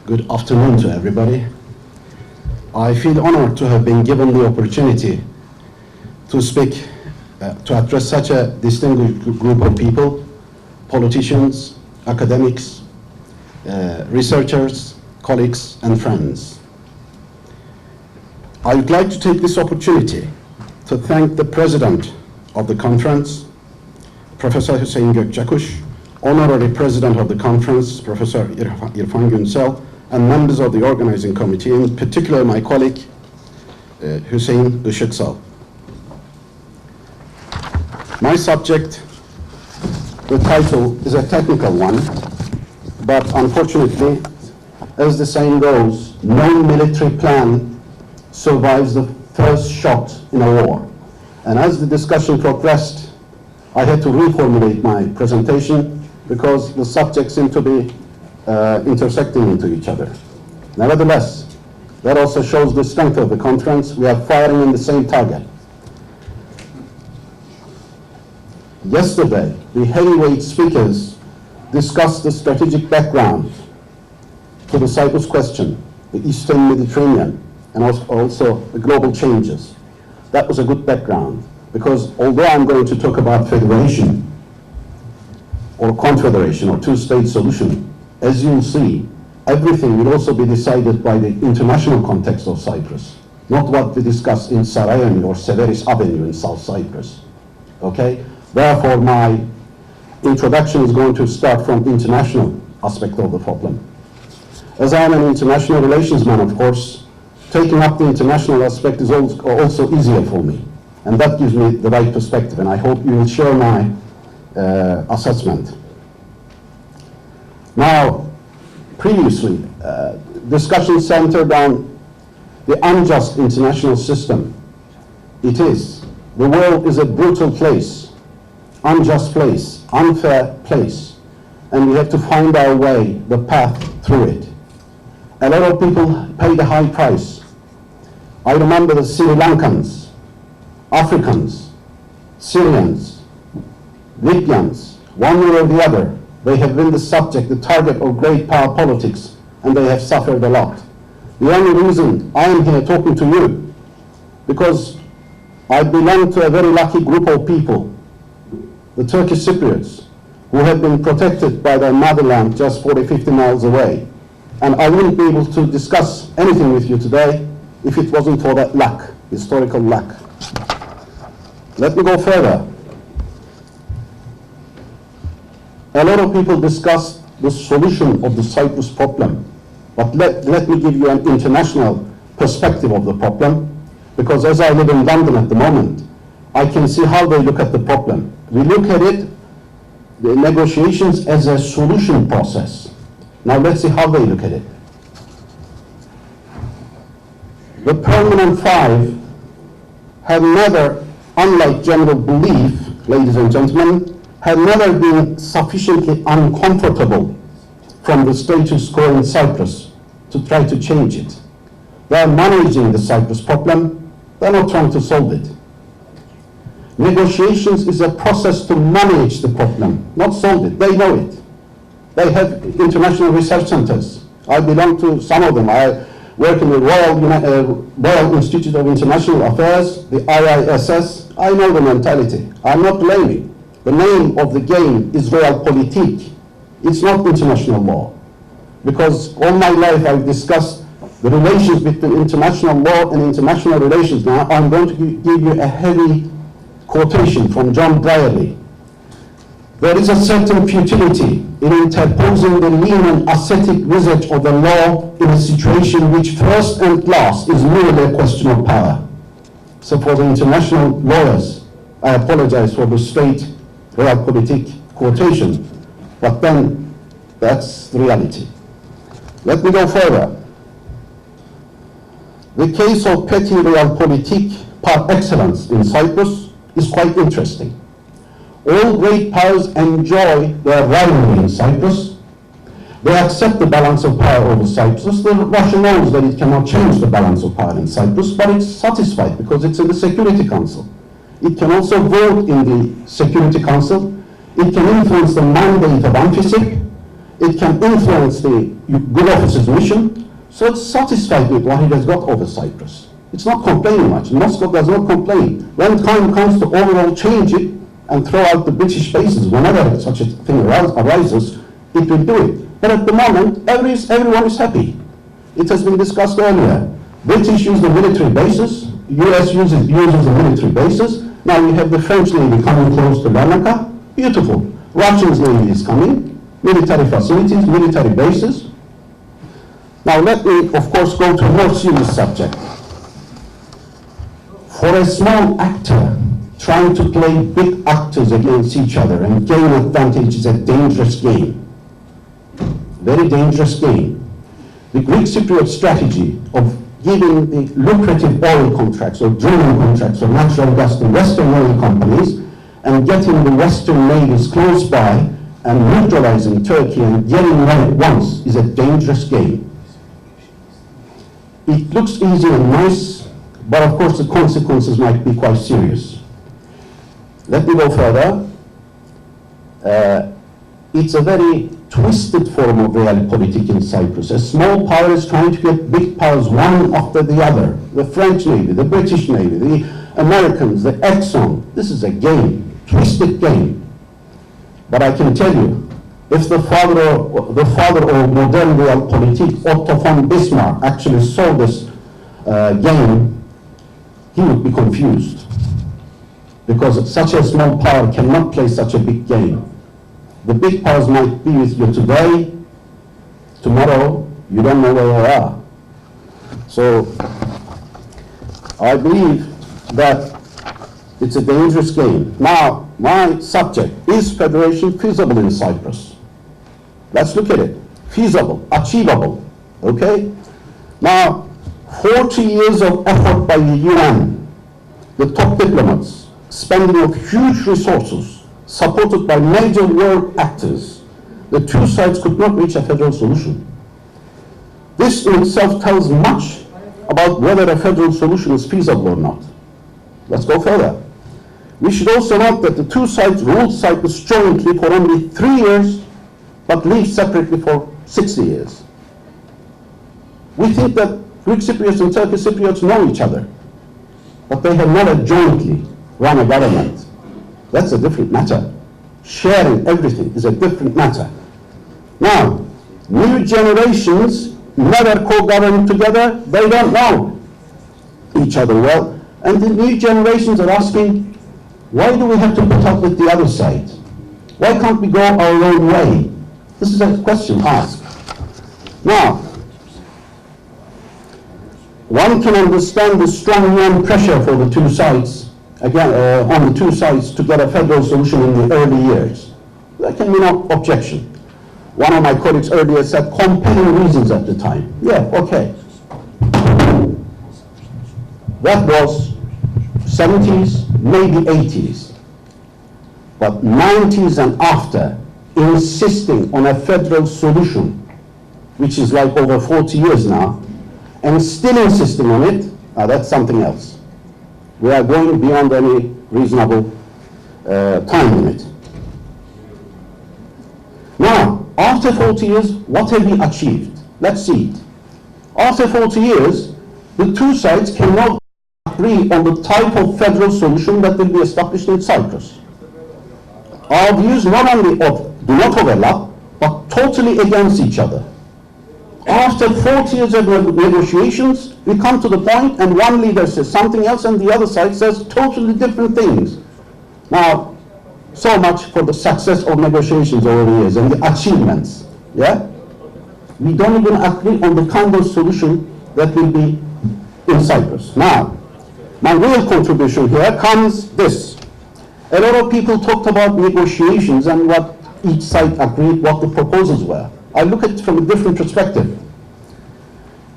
Good afternoon to everybody. I feel honored to have been given the opportunity to speak, to address such a distinguished group of people, politicians, academics, researchers, colleagues, and friends. I would like to take this opportunity to thank the President of the conference, Professor Hüseyin Gökçekuş, Honorary President of the conference, Professor İrfan Günsel, and members of the organizing committee, in particular my colleague, Hüseyin Işıksal. My subject, the title, is a technical one, but unfortunately, as the saying goes, no military plan survives the first shot in a war. And as the discussion progressed, I had to reformulate my presentation because the subjects seem to be intersecting into each other. Nevertheless, that also shows the strength of the conference. We are firing on the same target. Yesterday, the heavyweight speakers discussed the strategic background to the Cyprus question, the Eastern Mediterranean, and also the global changes. That was a good background, because although I'm going to talk about federation, or confederation, or two-state solution, as you'll see, everything will also be decided by the international context of Cyprus, not what we discuss in Sarajevo or Severis Avenue in South Cyprus. Okay? Therefore, my introduction is going to start from the international aspect of the problem. As I am an international relations man, of course, taking up the international aspect is also easier for me. And that gives me the right perspective, and I hope you will share my assessment. Now, previously, discussion centered on the unjust international system. It is. The world is a brutal place, unjust place, unfair place, and we have to find our way, the path through it. A lot of people paid a high price. I remember the Sri Lankans, Africans, Syrians, Libyans, one way or the other, they have been the subject, the target of great power politics, and they have suffered a lot. The only reason I am here talking to you, because I belong to a very lucky group of people, the Turkish Cypriots, who have been protected by their motherland just 40, 50 miles away. And I wouldn't be able to discuss anything with you today if it wasn't for that luck, historical luck. Let me go further. A lot of people discuss the solution of the Cyprus problem, but let me give you an international perspective of the problem, because as I live in London at the moment, I can see how they look at the problem. We look at it, the negotiations, as a solution process. Now let's see how they look at it. The Permanent Five have never, unlike general belief, ladies and gentlemen, have never been sufficiently uncomfortable from the status quo in Cyprus to try to change it. They are managing the Cyprus problem, they're not trying to solve it. Negotiations is a process to manage the problem, not solve it. They know it. They have international research centers. I belong to some of them. I work in the Royal Institute of International Affairs, the IISS. I know the mentality. I'm not blaming. The name of the game is realpolitik. It's not international law. Because all my life I've discussed the relations between international law and international relations. Now I'm going to give you a heavy quotation from John Brierley. There is a certain futility in interposing the lean and ascetic visage of the law in a situation which first and last is merely a question of power. So for the international lawyers, I apologize for the straight realpolitik quotation, but then that's the reality. Let me go further. The case of petty realpolitik par excellence in Cyprus is quite interesting. All great powers enjoy their rivalry in Cyprus. They accept the balance of power over Cyprus. The Russia knows that it cannot change the balance of power in Cyprus, but it's satisfied because it's in the Security Council. It can also vote in the Security Council. It can influence the mandate of ANFISIP. It can influence the good officer's mission. So it's satisfied with what it has got over Cyprus. It's not complaining much. Moscow does not complain. When time comes to overall change it and throw out the British bases, whenever such a thing arises, it will do it. But at the moment, everyone is happy. It has been discussed earlier. British use the military bases, US uses the military bases. Now we have the French Navy coming close to Larnaca. Beautiful. Russia's Navy is coming. Military facilities, military bases. Now let me, of course, go to a more serious subject. For a small actor trying to play big actors against each other and gain advantage is a dangerous game. Very dangerous game. The Greek Cypriot strategy of giving the lucrative oil contracts or drilling contracts or natural gas to Western oil companies and getting the Western navies close by and neutralizing Turkey and getting rid at once is a dangerous game. It looks easy and nice, but of course the consequences might be quite serious. Let me go further. It's a very twisted form of realpolitik in Cyprus. A small power is trying to get big powers one after the other. The French Navy, the British Navy, the Americans, the Exxon. This is a game, twisted game. But I can tell you, if the father of modern realpolitik, Otto von Bismarck, actually saw this game, he would be confused. Because such a small power cannot play such a big game. The big powers might be with you today, tomorrow, you don't know where you are. So, I believe that it's a dangerous game. Now, my subject, is federation feasible in Cyprus? Let's look at it. Feasible, achievable, okay? Now, 40 years of effort by the UN, the top diplomats, spending of huge resources, supported by major world actors, the two sides could not reach a federal solution. This in itself tells much about whether a federal solution is feasible or not. Let's go further. We should also note that the two sides ruled Cyprus jointly for only 3 years, but lived separately for 60 years. We think that Greek Cypriots and Turkish Cypriots know each other, but they have never jointly run a government. That's a different matter. Sharing everything is a different matter. Now, new generations never co-govern together. They don't know each other well. And the new generations are asking, why do we have to put up with the other side? Why can't we go our own way? This is a question asked. Now, one can understand the strong UN pressure for the two sides, again, on the two sides to get a federal solution in the early years. There can be no objection. One of my colleagues earlier said compelling reasons at the time. Yeah, okay. That was 70s, maybe 80s. But 90s and after, insisting on a federal solution, which is like over 40 years now, and still insisting on it, that's something else. We are going beyond any reasonable time limit. Now, after 40 years, what have we achieved? Let's see it. After 40 years, the two sides cannot agree on the type of federal solution that will be established in Cyprus. Our views not only do not overlap, but totally against each other. After 40 years of negotiations, we come to the point and one leader says something else and the other side says totally different things. Now, so much for the success of negotiations over the years and the achievements. Yeah? We don't even agree on the kind of solution that will be in Cyprus. Now, my real contribution here comes this. A lot of people talked about negotiations and what each side agreed, what the proposals were. I look at it from a different perspective.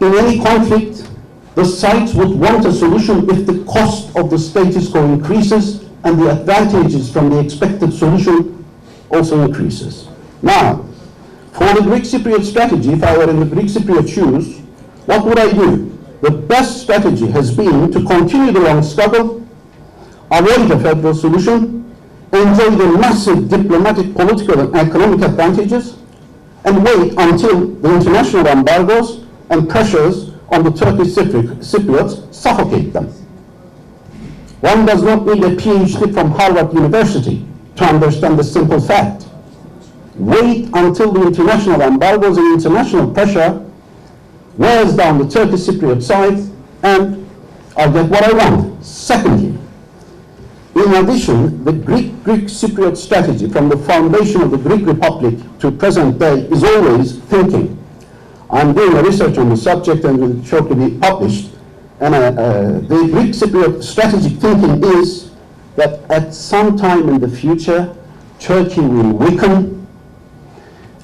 In any conflict, the sides would want a solution if the cost of the status quo increases and the advantages from the expected solution also increases. Now, for the Greek Cypriot strategy, if I were in the Greek Cypriot shoes, what would I do? The best strategy has been to continue the long struggle, avoid a federal solution, enjoy the massive diplomatic, political and economic advantages, and wait until the international embargoes and pressures on the Turkish Cypriots suffocate them. One does not need a PhD from Harvard University to understand the simple fact. Wait until the international embargoes and international pressure wears down the Turkish Cypriot side, and I'll get what I want. Secondly, in addition, the Greek Cypriot strategy from the foundation of the Greek Republic to present day is always thinking. I'm doing a research on the subject and will shortly be published. And the Greek Cypriot strategic thinking is that at some time in the future, Turkey will weaken,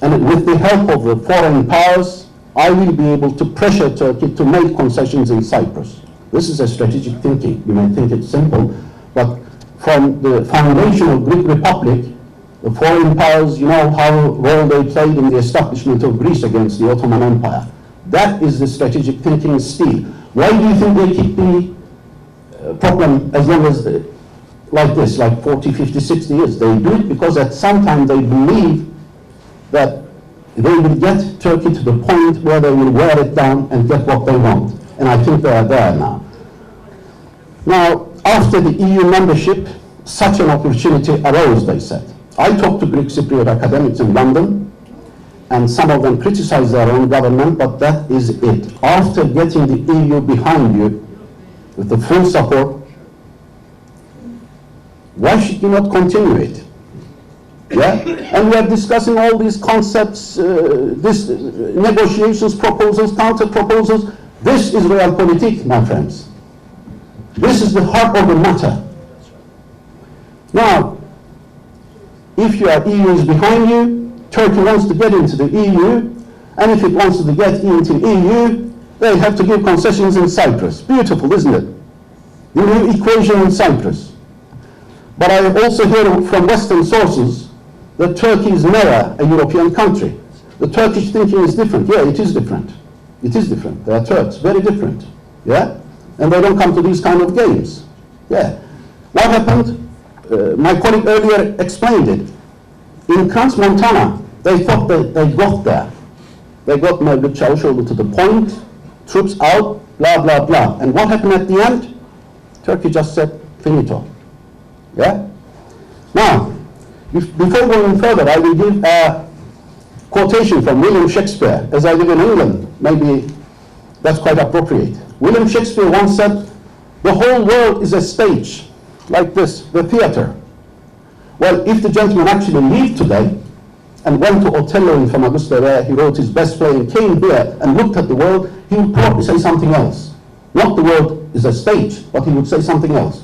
and with the help of the foreign powers, I will be able to pressure Turkey to make concessions in Cyprus. This is a strategic thinking. You may think it's simple, but from the foundation of Greek Republic, the foreign powers, you know how role they played in the establishment of Greece against the Ottoman Empire. That is the strategic thinking still. Why do you think they keep the problem as long as like this, like 40, 50, 60 years? They do it because at some time they believe that they will get Turkey to the point where they will wear it down and get what they want. And I think they are there now. Now, after the EU membership, such an opportunity arose, they said. I talked to Greek Cypriot academics in London, and some of them criticized their own government, but that is it. After getting the EU behind you with the full support, why should you not continue it? Yeah? And we are discussing all these concepts, negotiations, proposals, counter proposals. This is realpolitik, my friends. This is the heart of the matter. Now, if your EU is behind you, Turkey wants to get into the EU, and if it wants to get into the EU, they have to give concessions in Cyprus. Beautiful, isn't it? The new equation in Cyprus. But I also hear from Western sources that Turkey is never a European country. The Turkish thinking is different. Yeah, it is different. It is different. They are Turks, very different. Yeah? And they don't come to these kind of games. Yeah. What happened? My colleague earlier explained it. In Trans-Montana, they thought that they got there. They got Mevlüt Çavuşoğlu to the point, troops out, blah, blah, blah. And what happened at the end? Turkey just said, finito. Yeah? Now, before going further, I will give a quotation from William Shakespeare. As I live in England, maybe that's quite appropriate. William Shakespeare once said, the whole world is a stage, like this, the theater. Well, if the gentleman actually lived today and went to Othello in Famagusta where he wrote his best play and came here and looked at the world, he would probably say something else. Not the world is a stage, but he would say something else.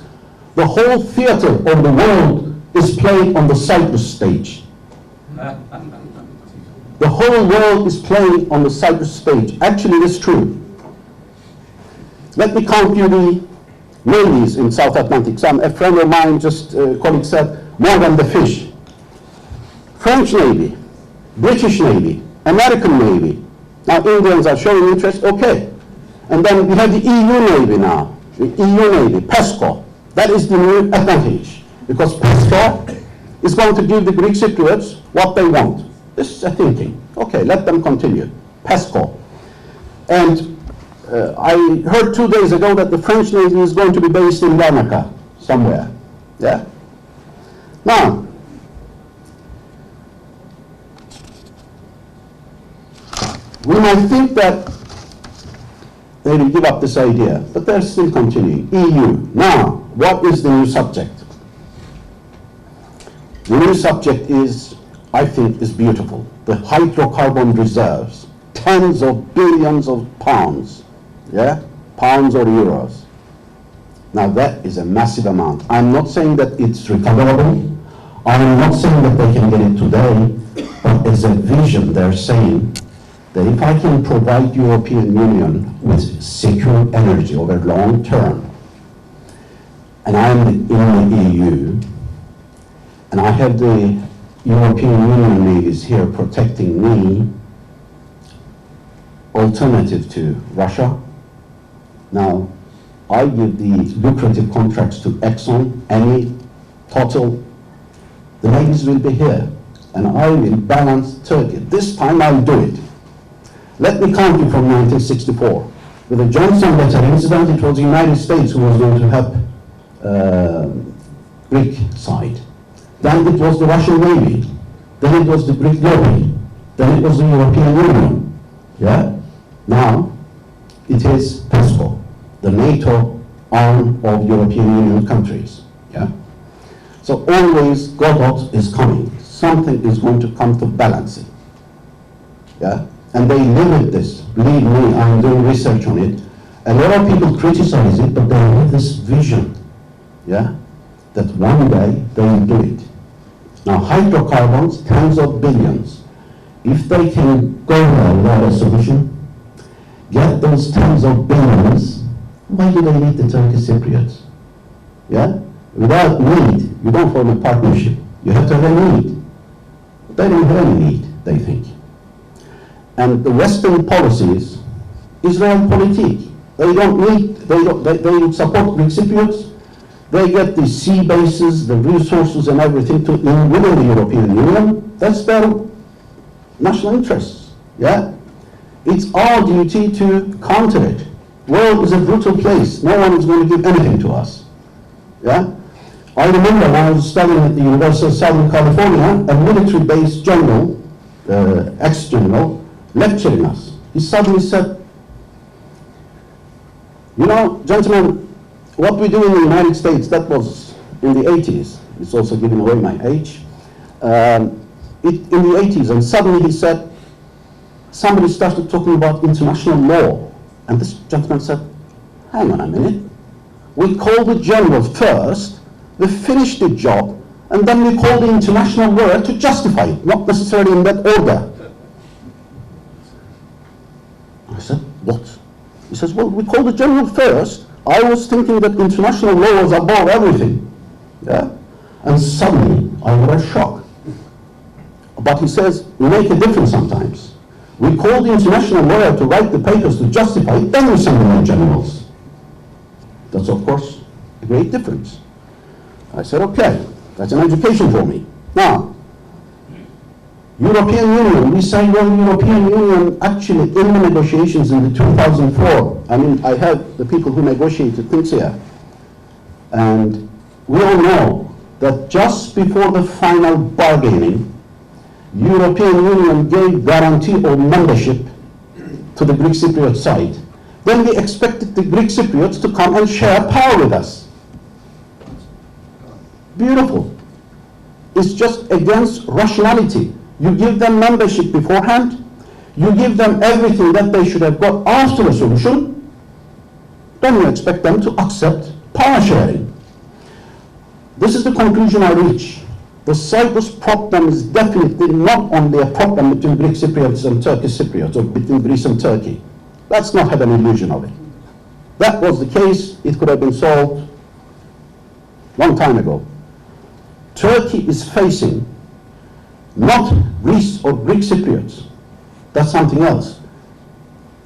The whole theater of the world is played on the Cyprus stage. The whole world is playing on the Cyprus stage. Actually, it's true. Let me count you the navies in South Atlantic. A friend of mine, colleague said, more than the fish. French Navy, British Navy, American Navy. Now Indians are showing interest, okay. And then we have the EU Navy now, the EU Navy, PESCO. That is the new advantage, because PESCO is going to give the Greek Cypriots what they want. This is a thinking. Okay, let them continue. PESCO. And I heard 2 days ago that the French Navy is going to be based in Larnaca, somewhere. Yeah? Now, we might think that they will give up this idea, but they're still continuing. EU. Now, what is the new subject? The new subject is, I think, is beautiful. The hydrocarbon reserves. Tens of billions of pounds. Yeah? Pounds or euros. Now that is a massive amount. I'm not saying that it's recoverable. I'm not saying that they can get it today. But as a vision, they're saying that if I can provide European Union with secure energy over long term, and I'm in the EU, and I have the European Union navies here protecting me, alternative to Russia. Now, I give the lucrative contracts to Exxon, Eni, Total. The navies will be here. and I will balance Turkey. This time I'll do it. Let me count you from 1964. With the Johnson letter incident, it was the United States who was going to help Greek side. Then it was the Russian Navy. Then it was the Greek lobby. Then it was the European Union. Yeah? Now, it is PESCO, the NATO arm of European Union countries. Yeah? So always Godot is coming. Something is going to come to balance it. Yeah? And they live with this. Believe me, I'm doing research on it. A lot of people criticize it, but they have this vision, yeah, that one day they will do it. Now, hydrocarbons, tens of billions. If they can go there without a solution, get those tens of billions, why do they need the Turkish Cypriots? Yeah? Without need, you don't form a partnership. You have to have a need. They don't have any need, they think. And the Western policies, Israel politique. They don't need, they support Greek Cypriots. They get the sea bases, the resources and everything within the European Union. That's their national interests, yeah? It's our duty to counter it. World is a brutal place. No one is going to give anything to us, yeah? I remember when I was studying at the University of Southern California, a military-based general, ex-general, lecturing us. He suddenly said, you know, gentlemen, what we do in the United States, that was in the 80s. It's also giving away my age. In the 80s, and suddenly he said, somebody started talking about international law. And this gentleman said, hang on a minute. We call the general first, we finish the job, and then we call the international law to justify it, not necessarily in that order. I said, what? He says, well, we call the general first. I was thinking that international law was above everything. Yeah? And suddenly, I had a shock. But he says, we make a difference sometimes. We call the international lawyer to write the papers to justify it, then we send them in generals. That's, of course, a great difference. I said, okay, that's an education for me. Now, European Union, we say, well, European Union actually in the negotiations in the 2004, I mean, I had the people who negotiated things here, and we all know that just before the final bargaining, European Union gave guarantee of membership to the Greek Cypriot side. Then we expected the Greek Cypriots to come and share power with us. Beautiful. It's just against rationality. You give them membership beforehand, you give them everything that they should have got after a solution, then you expect them to accept power sharing. This is the conclusion I reach. The Cyprus problem is definitely not only a problem between Greek Cypriots and Turkish Cypriots, or between Greece and Turkey. Let's not have an illusion of it. That was the case, it could have been solved long time ago. Turkey is facing not Greece or Greek Cypriots. That's something else.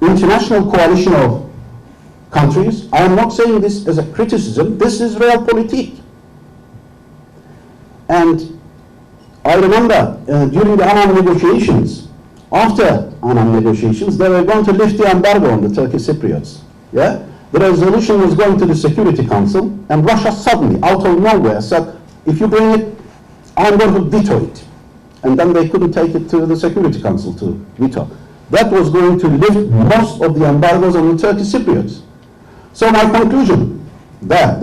International coalition of countries. I am not saying this as a criticism. This is realpolitik. And I remember during the Annan negotiations, after Annan negotiations, they were going to lift the embargo on the Turkish Cypriots. Yeah? The resolution was going to the Security Council, and Russia suddenly, out of nowhere, said, if you bring it, I'm going to veto it. And then they couldn't take it to the Security Council to veto. That was going to lift most of the embargoes on the Turkish Cypriots. So my conclusion there,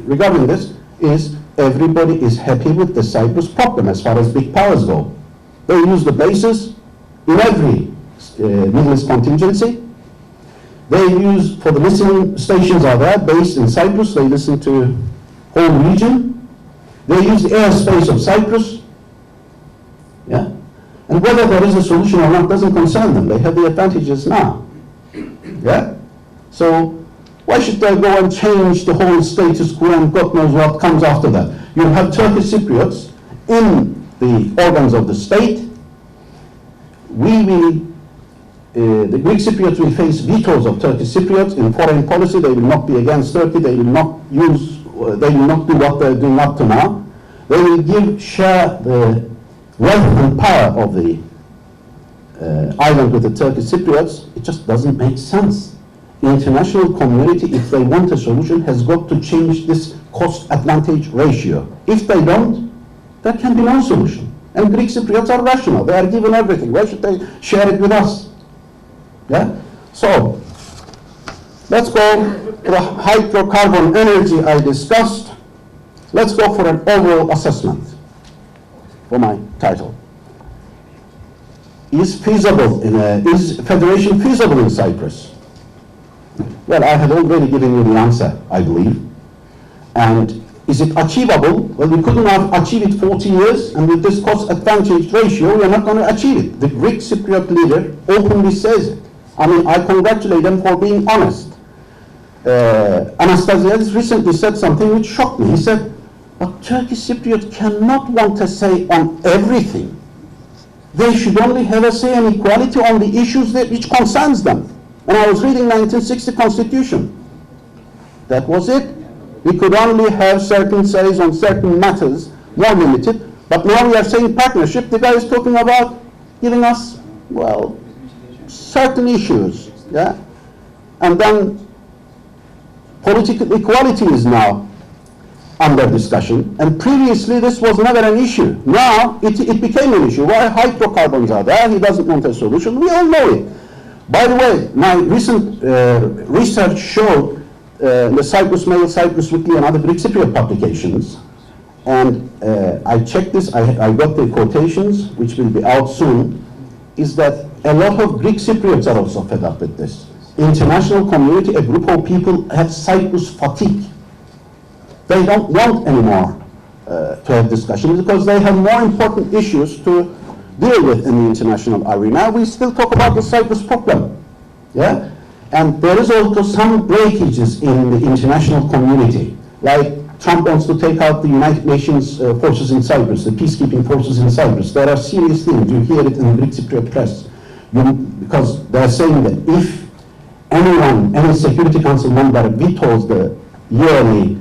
regarding this, is everybody is happy with the Cyprus problem as far as big powers go. They use the bases in every Middle East contingency. They use, for the listening stations are there, based in Cyprus, they listen to whole region. They use the airspace of Cyprus. Yeah? And whether there is a solution or not doesn't concern them. They have the advantages now. Yeah? So why should they go and change the whole status quo and God knows what comes after that? You have Turkish Cypriots in the organs of the state. The Greek Cypriots will face vetoes of Turkish Cypriots in foreign policy. They will not be against Turkey. They will not do what they're doing up to now. They will share the wealth and power of the island with the Turkish Cypriots, it just doesn't make sense. The international community, if they want a solution, has got to change this cost-advantage ratio. If they don't, there can be no solution. And Greek Cypriots are rational. They are given everything. Why should they share it with us? Yeah? So, let's go to the hydrocarbon energy I discussed. Let's go for an overall assessment for my title. Is federation feasible in Cyprus? Well, I had already given you the answer, I believe. And is it achievable? Well, we couldn't have achieved it 40 years, and with this cost-advantage ratio, we are not going to achieve it. The Greek Cypriot leader openly says it. I mean, I congratulate them for being honest. Anastasiadis recently said something which shocked me. He said, but Turkish Cypriot cannot want a say on everything. They should only have a say and equality on the issues which concerns them. And I was reading 1960 Constitution. That was it. We could only have certain says on certain matters, more limited. But now we are saying partnership. The guy is talking about giving us, well, certain issues. Yeah? And then political equality is now under discussion. And previously this was never an issue. Now it became an issue. Why hydrocarbons are there? He doesn't want a solution. We all know it. By the way, my recent research showed the Cyprus Mail, Cyprus Weekly, and other Greek Cypriot publications, and I checked this, I got the quotations, which will be out soon, is that a lot of Greek Cypriots are also fed up with this. International community, a group of people have Cyprus fatigue. They don't want anymore to have discussions because they have more important issues to deal with in the international arena. We still talk about the Cyprus problem. Yeah? And there is also some breakages in the international community. Like Trump wants to take out the United Nations forces in Cyprus, the peacekeeping forces in Cyprus. There are serious things. You hear it in the Greek Cypriot press. Because they're saying that if anyone, any Security Council member vetoes the yearly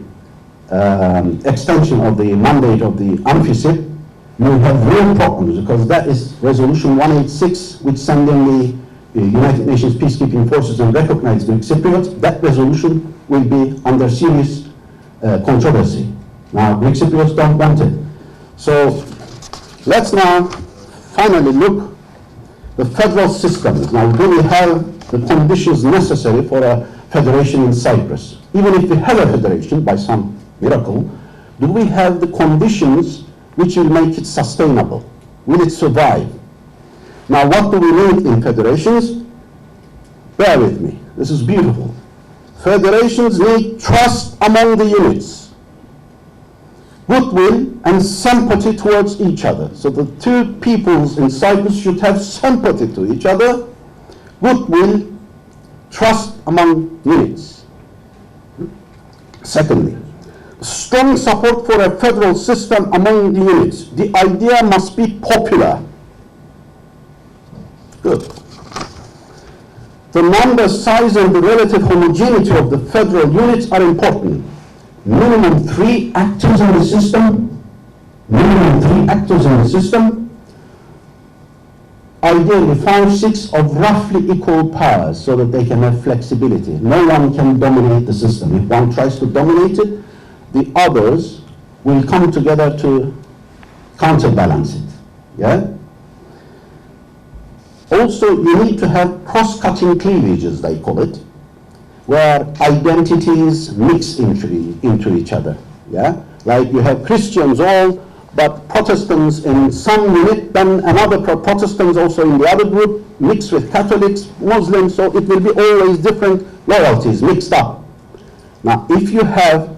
extension of the mandate of the AMFICIP, you have real problems, because that is Resolution 186, which send in the United Nations peacekeeping forces and recognize Greek Cypriots. That resolution will be under serious controversy. Now, Greek Cypriots don't want it. So, let's now finally look the federal systems. Now, do we have the conditions necessary for a federation in Cyprus? Even if we have a federation, by some miracle, do we have the conditions which will make it sustainable? Will it survive? Now, what do we need in federations? Bear with me. This is beautiful. Federations need trust among the units, goodwill and sympathy towards each other. So the two peoples in Cyprus should have sympathy to each other, goodwill, trust among units. Secondly, strong support for a federal system among the units. The idea must be popular. Good. The number, size, and the relative homogeneity of the federal units are important. Minimum 3 actors in the system. Minimum 3 actors in the system. Ideally 5, 6 of roughly equal powers so that they can have flexibility. No one can dominate the system. If one tries to dominate it, the others will come together to counterbalance it. Yeah? Also, you need to have cross-cutting cleavage, as they call it, where identities mix into each other. Yeah? Like you have Christians all, but Protestants in some unit, then another Protestants also in the other group, mixed with Catholics, Muslims, so it will be always different loyalties mixed up. Now, if you have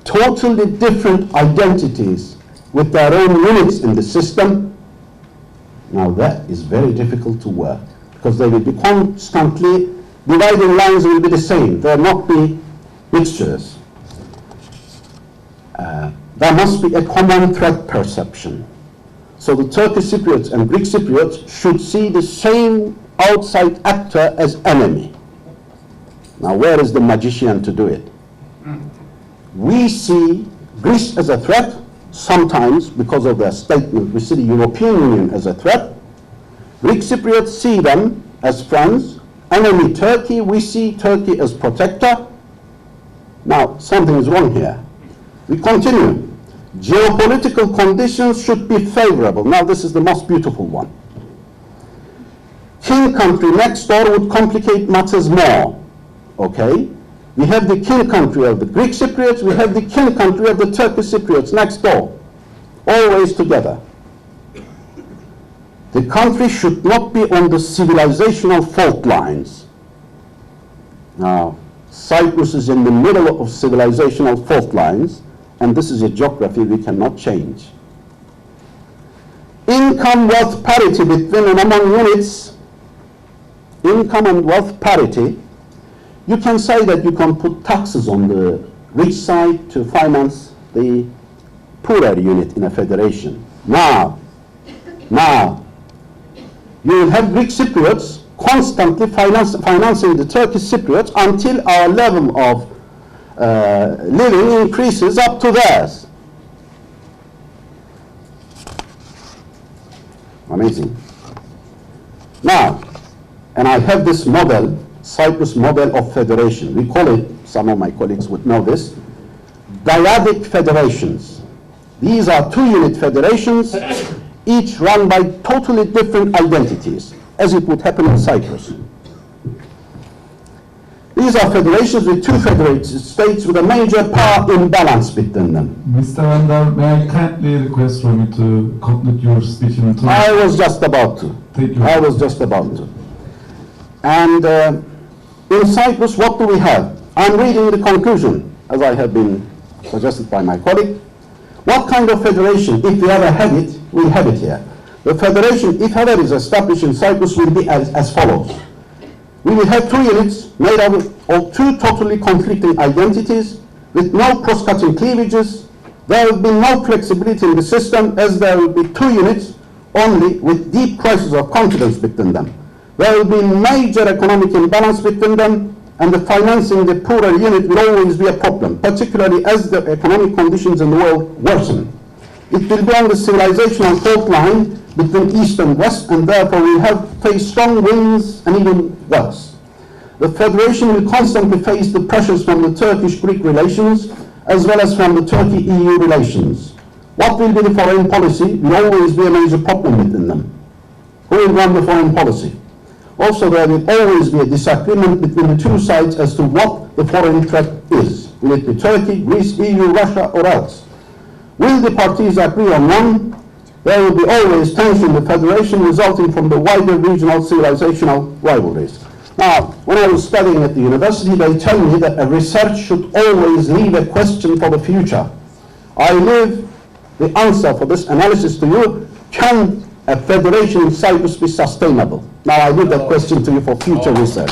totally different identities with their own units in the system, now that is very difficult to work, because they will be constantly, dividing lines will be the same, there will not be mixtures. There must be a common threat perception. So the Turkish Cypriots and Greek Cypriots should see the same outside actor as enemy. Now where is the magician to do it? We see Greece as a threat, sometimes because of their statement, we see the European Union as a threat. Greek Cypriots see them as friends. Enemy Turkey, we see Turkey as protector. Now, something is wrong here. We continue. Geopolitical conditions should be favorable. Now, this is the most beautiful one. King country next door would complicate matters more. Okay? We have the king country of the Greek Cypriots, we have the king country of the Turkish Cypriots next door. Always together. The country should not be on the civilizational fault lines. Now, Cyprus is in the middle of civilizational fault lines, and this is a geography we cannot change. Income wealth parity between and among units, income and wealth parity, you can say that you can put taxes on the rich side to finance the poorer unit in a federation. Now, you will have Greek Cypriots constantly financing the Turkish Cypriots until our level of living increases up to theirs. Amazing. Now, and I have this model, Cyprus model of federation. We call it, some of my colleagues would know this, dyadic federations. These are two-unit federations, each run by totally different identities, as it would happen in Cyprus. These are federations with two federated states with a major power imbalance between them. Mr. Vander, may I kindly request from you to conclude your speech in 2 minutes? I was just about to. Thank you. I was just about to. And in Cyprus, what do we have? I'm reading the conclusion, as I have been suggested by my colleague. What kind of federation, if we ever have it, we have it here. The federation, if ever is established in Cyprus, will be as follows. We will have two units made up of two totally conflicting identities with no cross-cutting cleavages. There will be no flexibility in the system, as there will be two units only with deep crisis of confidence between them. There will be major economic imbalance between them, and the financing the poorer unit will always be a problem, particularly as the economic conditions in the world worsen. It will be on the civilizational fault line between East and West, and therefore we have faced strong winds and even worse. The Federation will constantly face the pressures from the Turkish-Greek relations, as well as from the Turkey-EU relations. What will be the foreign policy will always be a major problem within them. Who will run the foreign policy? Also, there will always be a disagreement between the two sides as to what the foreign threat is. Will it be Turkey, Greece, EU, Russia, or else? Will the parties agree on one? There will be always tension in the federation resulting from the wider regional civilizational rivalries. Now, when I was studying at the university, they tell me that a research should always leave a question for the future. I leave the answer for this analysis to you. Can a federation in Cyprus be sustainable? Now I leave that question to you for future research.